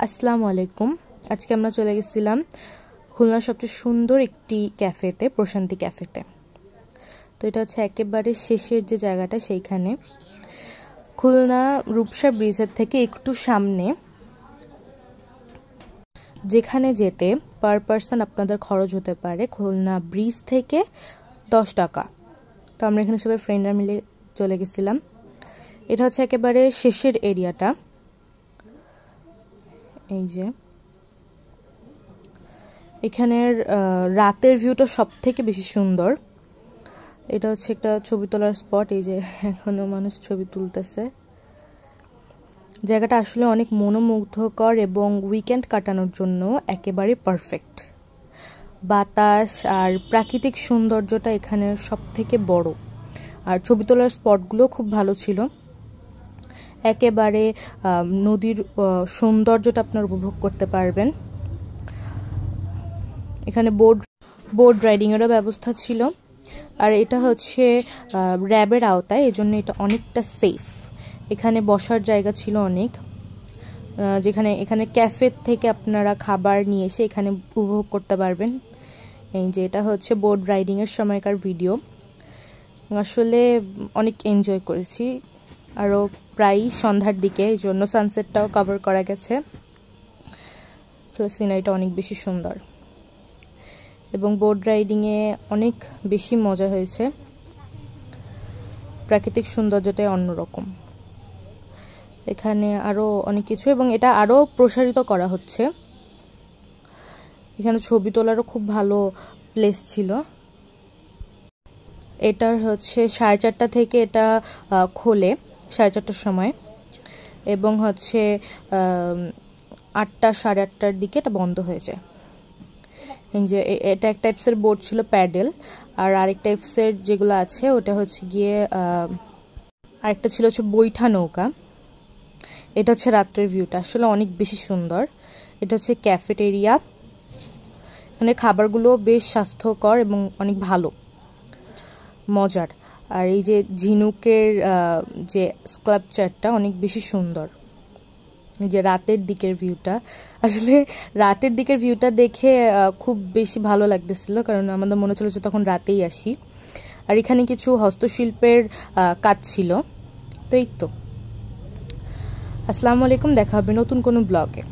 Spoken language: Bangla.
আসসালামু আলাইকুম। আজকে আমরা চলে গেছিলাম খুলনার সবচেয়ে সুন্দর একটি ক্যাফেতে, প্রশান্তি ক্যাফেতে। তো এটা হচ্ছে একেবারে শেষের যে জায়গাটা, সেইখানে খুলনা রূপসা ব্রিজের থেকে একটু সামনে, যেখানে যেতে পার পারসন আপনাদের খরচ হতে পারে খুলনা ব্রিজ থেকে 10 টাকা। তো আমরা এখানে সবাই ফ্রেন্ডরা মিলে চলে গেছিলাম। এটা হচ্ছে একেবারে শেষের এরিয়াটা। এই যে এখানের রাতের ভিউটা সব থেকে বেশি সুন্দর। এটা হচ্ছে একটা ছবি তোলার স্পট। এই যে এখনো মানুষ ছবি তুলতেছে। জায়গাটা আসলে অনেক মনোমুগ্ধকর এবং উইকেন্ড কাটানোর জন্য একেবারে পারফেক্ট। বাতাস আর প্রাকৃতিক সৌন্দর্যটা এখানে সব থেকে বড়। আর ছবি তোলার স্পটগুলো খুব ভালো ছিল। একেবারে নদীর সৌন্দর্যটা আপনার উপভোগ করতে পারবেন। এখানে বোট রাইডিংয়েরও ব্যবস্থা ছিল। আর এটা হচ্ছে র্যাবের আওতায়, এজন্য এটা অনেকটা সেফ। এখানে বসার জায়গা ছিল অনেক, এখানে ক্যাফে থেকে আপনারা খাবার নিয়ে এসে এখানে উপভোগ করতে পারবেন। এই যে এটা হচ্ছে বোট রাইডিংয়ের সময়কার ভিডিও। আসলে অনেক এনজয় করেছি। আরও প্রায় সন্ধ্যার দিকে, এই জন্য সানসেটটাও কভার করা গেছে। তো সিনারিটা অনেক বেশি সুন্দর এবং বোট রাইডিংয়ে অনেক বেশি মজা হয়েছে। প্রাকৃতিক সৌন্দর্যটাই অন্যরকম। এখানে আরও অনেক কিছু, এবং এটা আরও প্রসারিত করা হচ্ছে। এখানে ছবি তোলারও খুব ভালো প্লেস ছিল। এটার হচ্ছে 4:30 থেকে এটা খোলে, 4:30টার সময়, এবং হচ্ছে 8টা সাড়ে 8টার দিকে এটা বন্ধ হয়ে যায়। এই যে এটা এক টাইপসের বোট ছিল, প্যাডেল। আর আরেক টাইপসের যেগুলো আছে ওটা হচ্ছে গিয়ে আরেকটা ছিল হচ্ছে বৈঠা নৌকা। এটা হচ্ছে রাত্রের ভিউটা, আসলে অনেক বেশি সুন্দর। এটা হচ্ছে ক্যাফেটেরিয়া। এখানে খাবারগুলো বেশ স্বাস্থ্যকর এবং অনেক ভালো, মজার। আর এই যে ঝিনুকের যে স্কাল্পচারটা অনেক বেশি সুন্দর। যে রাতের দিকের ভিউটা, আসলে রাতের দিকের ভিউটা দেখে খুব বেশি ভালো লাগতেছিল, কারণ আমাদের মনে হচ্ছিল যে তখন রাতেই আসি। আর এখানে কিছু হস্তশিল্পের কাজ ছিল। তো এই তো, আসসালামু আলাইকুম, দেখা হবে নতুন কোনো ব্লগে।